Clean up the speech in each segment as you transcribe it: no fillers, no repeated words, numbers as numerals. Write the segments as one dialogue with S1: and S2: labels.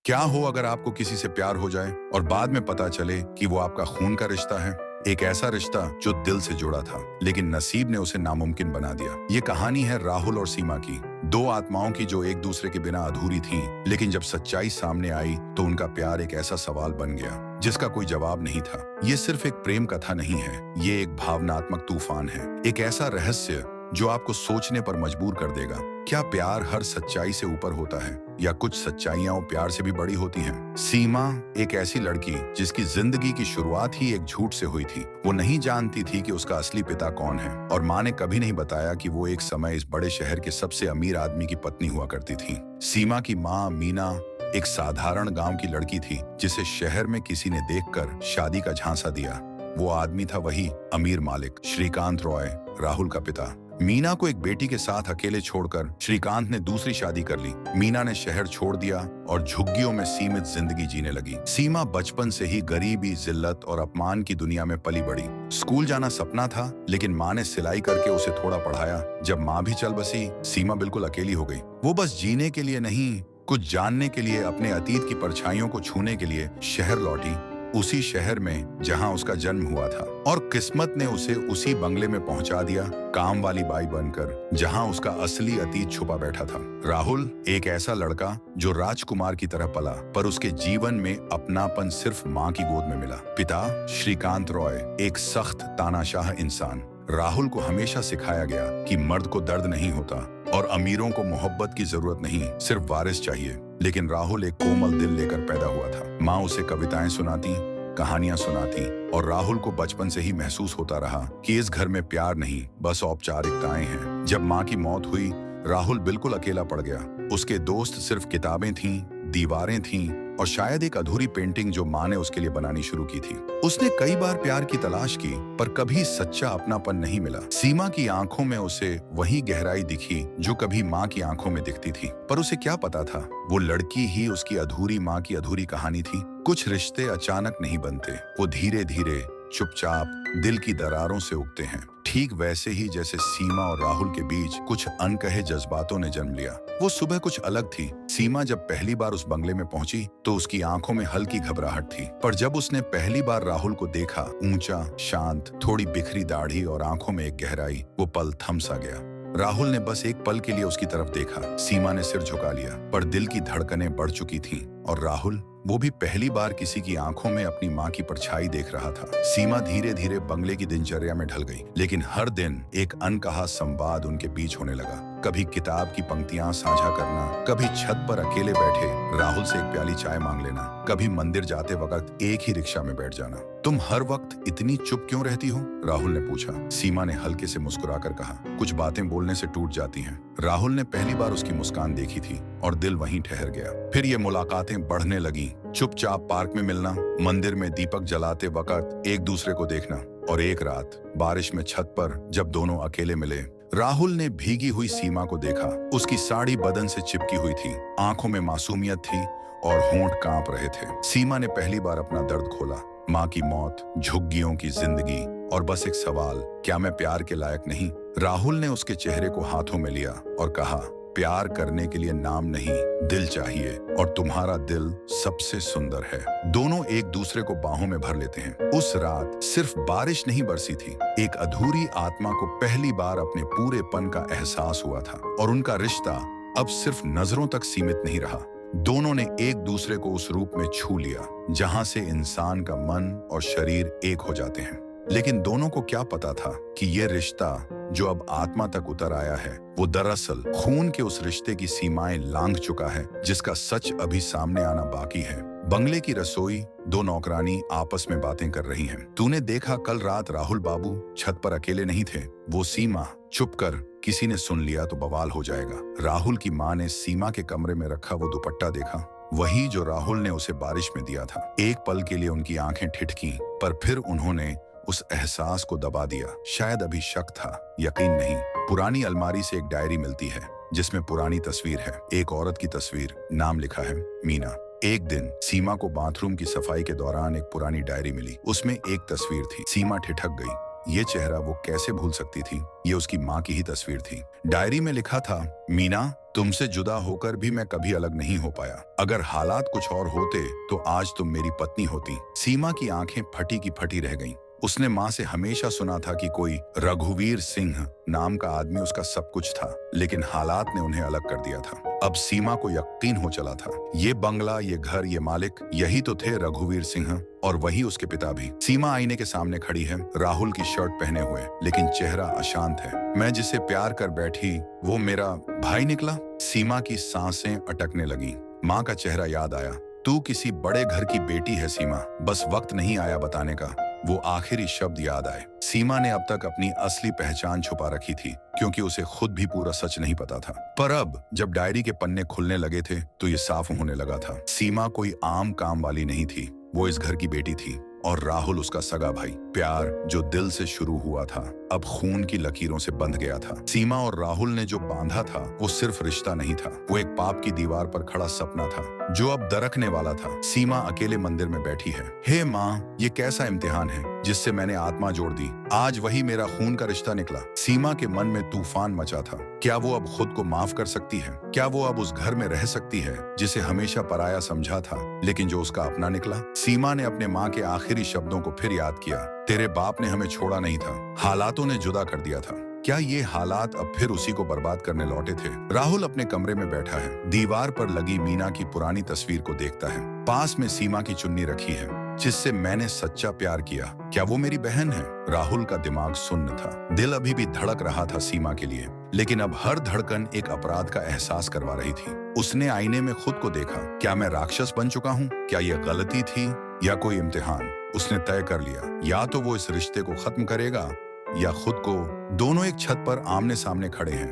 S1: क्या हो अगर आपको किसी से प्यार हो जाए और बाद में पता चले कि वो आपका खून का रिश्ता है। एक ऐसा रिश्ता जो दिल से जुड़ा था लेकिन नसीब ने उसे नामुमकिन बना दिया। ये कहानी है राहुल और सीमा की, दो आत्माओं की जो एक दूसरे के बिना अधूरी थीं, लेकिन जब सच्चाई सामने आई तो उनका प्यार एक ऐसा सवाल बन गया जिसका कोई जवाब नहीं था। ये सिर्फ एक प्रेम कथा नहीं है, ये एक भावनात्मक तूफान है, एक ऐसा रहस्य जो आपको सोचने पर मजबूर कर देगा। क्या प्यार हर सच्चाई से ऊपर होता है या कुछ सच्चाइयां प्यार से भी बड़ी होती हैं? सीमा एक ऐसी लड़की जिसकी जिंदगी की शुरुआत ही एक झूठ से हुई थी। वो नहीं जानती थी कि उसका असली पिता कौन है और माँ ने कभी नहीं बताया कि वो एक समय इस बड़े शहर के सबसे अमीर आदमी की पत्नी हुआ करती थी। सीमा की माँ मीना एक साधारण गांव की लड़की थी जिसे शहर में किसी ने देखकर शादी का झांसा दिया। वो आदमी था वही अमीर मालिक श्रीकांत रॉय, राहुल का पिता। मीना को एक बेटी के साथ अकेले छोड़कर श्रीकांत ने दूसरी शादी कर ली। मीना ने शहर छोड़ दिया और झुग्गियों में सीमित जिंदगी जीने लगी। सीमा बचपन से ही गरीबी, जिल्लत और अपमान की दुनिया में पली बड़ी। स्कूल जाना सपना था लेकिन माँ ने सिलाई करके उसे थोड़ा पढ़ाया। जब माँ भी चल बसी, सीमा बिल्कुल अकेली हो गई। वो बस जीने के लिए नहीं, कुछ जानने के लिए, अपने अतीत की परछाइयों को छूने के लिए शहर लौटी। उसी शहर में जहां उसका जन्म हुआ था और किस्मत ने उसे उसी बंगले में पहुंचा दिया, काम वाली बाई बनकर, जहां उसका असली अतीत छुपा बैठा था। राहुल एक ऐसा लड़का जो राजकुमार की तरह पला, पर उसके जीवन में अपनापन सिर्फ माँ की गोद में मिला। पिता श्रीकांत रॉय एक सख्त तानाशाह इंसान। राहुल को हमेशा सिखाया गया कि मर्द को दर्द नहीं होता और अमीरों को मोहब्बत की जरूरत नहीं, सिर्फ वारिस चाहिए। लेकिन राहुल एक कोमल दिल लेकर पैदा हुआ था। माँ उसे कविताएं सुनाती, कहानियां सुनाती और राहुल को बचपन से ही महसूस होता रहा कि इस घर में प्यार नहीं, बस औपचारिकताएं हैं। जब माँ की मौत हुई, राहुल बिल्कुल अकेला पड़ गया। उसके दोस्त सिर्फ किताबें थीं, दीवारें थीं और शायद एक अधूरी पेंटिंग जो माँ ने उसके लिए बनानी शुरू की थी। उसने कई बार प्यार की तलाश की पर कभी सच्चा अपनापन नहीं मिला। सीमा की आंखों में उसे वही गहराई दिखी जो कभी माँ की आंखों में दिखती थी, पर उसे क्या पता था वो लड़की ही उसकी अधूरी माँ की अधूरी कहानी थी। कुछ रिश्ते अचानक नहीं बनते, वो धीरे धीरे चुपचाप दिल की दरारों से उगते हैं। ठीक वैसे ही जैसे सीमा और राहुल के बीच कुछ अनकहे जज्बातों ने जन्म लिया। वो सुबह कुछ अलग थी। सीमा जब पहली बार उस बंगले में पहुंची तो उसकी आंखों में हल्की घबराहट थी, पर जब उसने पहली बार राहुल को देखा, ऊंचा, शांत, थोड़ी बिखरी दाढ़ी और आंखों में एक गहराई, वो पल थम सा गया। राहुल ने बस एक पल के लिए उसकी तरफ देखा। सीमा ने सिर झुका लिया, पर दिल की धड़कनें बढ़ चुकी थीं। और राहुल, वो भी पहली बार किसी की आंखों में अपनी माँ की परछाई देख रहा था। सीमा धीरे धीरे बंगले की दिनचर्या में ढल गई, लेकिन हर दिन एक अनकहा संवाद उनके बीच होने लगा। कभी किताब की पंक्तियां साझा करना, कभी छत पर अकेले बैठे राहुल से एक प्याली चाय मांग लेना, कभी मंदिर जाते वक्त एक ही रिक्शा में बैठ जाना। तुम हर वक्त इतनी चुप क्यों रहती हो? राहुल ने पूछा। सीमा ने हल्के से मुस्कुराकर कहा, कुछ बातें बोलने से टूट जाती हैं। राहुल ने पहली बार उसकी मुस्कान देखी थी और दिल वहीं ठहर गया। फिर ये मुलाकातें बढ़ने लगी। चुपचाप पार्क में मिलना, मंदिर में दीपक जलाते वक्त एक दूसरे को देखना, और एक रात बारिश में छत पर जब दोनों अकेले मिले, राहुल ने भीगी हुई सीमा को देखा। उसकी साड़ी बदन से चिपकी हुई थी, आंखों में मासूमियत थी और होंठ कांप रहे थे। सीमा ने पहली बार अपना दर्द खोला, माँ की मौत, झुग्गियों की जिंदगी और बस एक सवाल, क्या मैं प्यार के लायक नहीं? राहुल ने उसके चेहरे को हाथों में लिया और कहा, प्यार करने के लिए नाम नहीं, दिल चाहिए, और तुम्हारा दिल सबसे सुंदर है। दोनों एक दूसरे को बाहों में भर लेते हैं। उस रात सिर्फ बारिश नहीं बरसी थी, एक अधूरी आत्मा को पहली बार अपने पूरेपन का एहसास हुआ था और उनका रिश्ता अब सिर्फ नजरों तक सीमित नहीं रहा। दोनों ने एक दूसरे को उस रूप में छू लिया जहां से इंसान का मन और शरीर एक हो जाते हैं। लेकिन दोनों को क्या पता था कि ये रिश्ता जो अब आत्मा तक उतर आया है, वो दरअसल खून के उस रिश्ते की सीमाएं लांघ चुका है जिसका सच अभी सामने आना बाकी है। बंगले की रसोई, दो नौकरानी आपस में बातें कर रही हैं। तूने देखा कल रात राहुल बाबू छत पर अकेले नहीं थे? वो सीमा, चुप कर, किसी ने सुन लिया तो बवाल हो जाएगा। राहुल की माँ ने सीमा के कमरे में रखा वो दुपट्टा देखा, वही जो राहुल ने उसे बारिश में दिया था। एक पल के लिए उनकी आंखें ठिठकी, पर फिर उन्होंने उस एहसास को दबा दिया। शायद अभी शक था, यकीन नहीं। पुरानी अलमारी से एक डायरी मिलती है जिसमें पुरानी तस्वीर है, एक औरत की तस्वीर, नाम लिखा है मीना। एक दिन सीमा को बाथरूम की सफाई के दौरान एक पुरानी डायरी मिली। उसमें एक तस्वीर थी। सीमा ठिठक गई। ये चेहरा वो कैसे भूल सकती थी? ये उसकी माँ की ही तस्वीर थी। डायरी में लिखा था, मीना, तुमसे जुदा होकर भी मैं कभी अलग नहीं हो पाया। अगर हालात कुछ और होते तो आज तुम मेरी पत्नी होती। सीमा की आंखें फटी की फटी रह गईं। उसने माँ से हमेशा सुना था कि कोई रघुवीर सिंह नाम का आदमी उसका सब कुछ था, लेकिन हालात ने उन्हें अलग कर दिया था। अब सीमा को यकीन हो चला था, ये बंगला, ये घर, ये मालिक, यही तो थे रघुवीर सिंह और वही उसके पिता भी। सीमा आईने के सामने खड़ी है, राहुल की शर्ट पहने हुए, लेकिन चेहरा अशांत है। मैं जिसे प्यार कर बैठी वो मेरा भाई निकला। सीमा की सांसें अटकने लगी। माँ का चेहरा याद आया। तू किसी बड़े घर की बेटी है सीमा, बस वक्त नहीं आया बताने का। वो आखिरी शब्द याद आए। सीमा ने अब तक अपनी असली पहचान छुपा रखी थी, क्योंकि उसे खुद भी पूरा सच नहीं पता था। पर अब जब डायरी के पन्ने खुलने लगे थे तो ये साफ होने लगा था। सीमा कोई आम काम वाली नहीं थी, वो इस घर की बेटी थी और राहुल उसका सगा भाई। प्यार जो दिल से शुरू हुआ था अब खून की लकीरों से बंध गया था। सीमा और राहुल ने जो बांधा था वो सिर्फ रिश्ता नहीं था, वो एक पाप की दीवार पर खड़ा सपना था जो अब दरकने वाला था। सीमा अकेले मंदिर में बैठी है। हे माँ, ये कैसा इम्तिहान है जिससे मैंने आत्मा जोड़ दी। आज वही मेरा खून का रिश्ता निकला। सीमा के मन में तूफान मचा था। क्या वो अब खुद को माफ कर सकती है? क्या वो अब उस घर में रह सकती है जिसे हमेशा पराया समझा था, लेकिन जो उसका अपना निकला? सीमा ने अपने माँ के आखिरी शब्दों को फिर याद किया। तेरे बाप ने हमें छोड़ा नहीं था, हालातों ने जुदा कर दिया था। क्या ये हालात अब फिर उसी को बर्बाद करने लौटे थे? राहुल अपने कमरे में बैठा है, दीवार पर लगी मीना की पुरानी तस्वीर को देखता है। पास में सीमा की चुन्नी रखी है, जिससे मैंने सच्चा प्यार किया। क्या वो मेरी बहन है? राहुल का दिमाग सुन्न था। दिल अभी भी धड़क रहा था सीमा के लिए, लेकिन अब हर धड़कन एक अपराध का एहसास करवा रही थी। उसने आईने में खुद को देखा। क्या मैं राक्षस बन चुका हूँ? क्या ये गलती थी या कोई इम्तिहान? उसने तय कर लिया, या तो वो इस रिश्ते को खत्म करेगा या खुद को। दोनों एक छत पर आमने सामने खड़े हैं,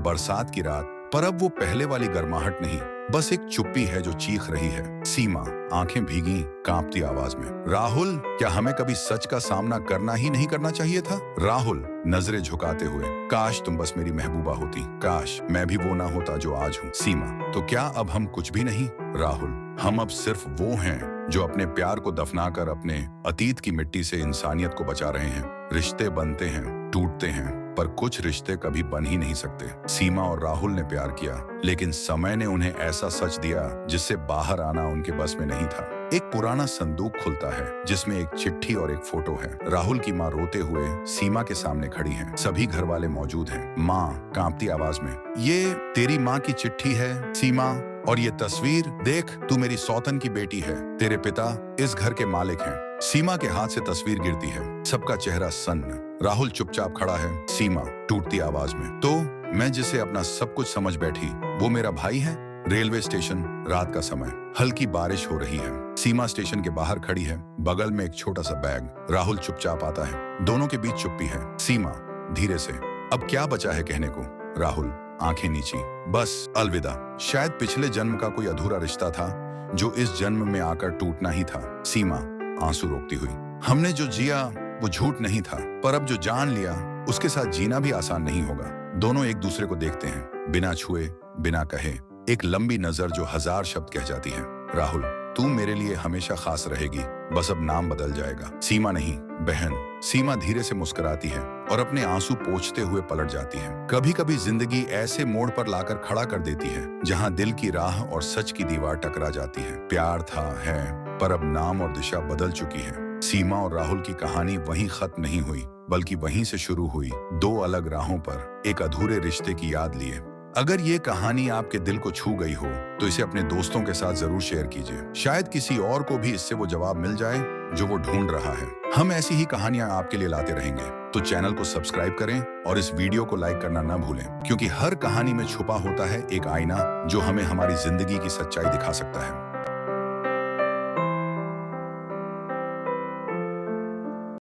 S1: बरसात की रात, पर अब वो पहले वाली गर्माहट नहीं, बस एक चुप्पी है जो चीख रही है। सीमा आंखें भीगी, कांपती आवाज में, राहुल, क्या हमें कभी सच का सामना करना ही नहीं करना चाहिए था? राहुल नजरें झुकाते हुए, काश तुम बस मेरी महबूबा होती, काश मैं भी वो ना होता जो आज हूँ। सीमा, तो क्या अब हम कुछ भी नहीं? राहुल, हम अब सिर्फ वो हैं जो अपने प्यार को दफनाकर अपने अतीत की मिट्टी से इंसानियत को बचा रहे हैं। रिश्ते बनते हैं, टूटते हैं, पर कुछ रिश्ते कभी बन ही नहीं सकते। सीमा और राहुल ने प्यार किया, लेकिन समय ने उन्हें ऐसा सच दिया जिससे बाहर आना उनके बस में नहीं था। एक पुराना संदूक खुलता है जिसमें एक चिट्ठी और एक फोटो है। राहुल की माँ रोते हुए सीमा के सामने खड़ी है। सभी घर वाले मौजूद हैं। माँ कांपती आवाज में, ये तेरी माँ की चिट्ठी है सीमा, और ये तस्वीर देख, तू मेरी सौतन की बेटी है, तेरे पिता इस घर के मालिक हैं। सीमा के हाथ से तस्वीर गिरती है, सबका चेहरा सन्न। राहुल चुपचाप खड़ा है। सीमा टूटती आवाज में, तो मैं जिसे अपना सब कुछ समझ बैठी वो मेरा भाई है? रेलवे स्टेशन, रात का समय, हल्की बारिश हो रही है। सीमा स्टेशन के बाहर खड़ी है, बगल में एक छोटा सा बैग। राहुल चुपचाप आता है, दोनों के बीच चुप्पी है। सीमा धीरे से, अब क्या बचा है कहने को? राहुल आंखें नीची, बस अलविदा। शायद पिछले जन्म का कोई अधूरा रिश्ता था जो इस जन्म में आकर टूटना ही था। सीमा आंसू रोकती हुई, हमने जो जिया वो झूठ नहीं था, पर अब जो जान लिया उसके साथ जीना भी आसान नहीं होगा। दोनों एक दूसरे को देखते हैं, बिना छुए, बिना कहे। एक लंबी नजर जो हजार शब्द कह जाती है। राहुल, तू मेरे लिए हमेशा खास रहेगी, बस अब नाम बदल जाएगा। सीमा नहीं, बहन। सीमा धीरे से मुस्कुराती है और अपने आंसू पोंछते हुए पलट जाती है। कभी कभी जिंदगी ऐसे मोड़ पर लाकर खड़ा कर देती है जहां दिल की राह और सच की दीवार टकरा जाती है। प्यार था, है, पर अब नाम और दिशा बदल चुकी है। सीमा और राहुल की कहानी वहीं खत्म नहीं हुई, बल्कि वहीं से शुरू हुई, दो अलग राहों पर, एक अधूरे रिश्ते की याद लिए। अगर ये कहानी आपके दिल को छू गई हो तो इसे अपने दोस्तों के साथ जरूर शेयर कीजिए। शायद किसी और को भी इससे वो जवाब मिल जाए जो वो ढूंढ रहा है। हम ऐसी ही कहानियां आपके लिए लाते रहेंगे, तो चैनल को सब्सक्राइब करें और इस वीडियो को लाइक करना न भूलें, क्योंकि हर कहानी में छुपा होता है एक आईना जो हमें हमारी जिंदगी की सच्चाई दिखा सकता है।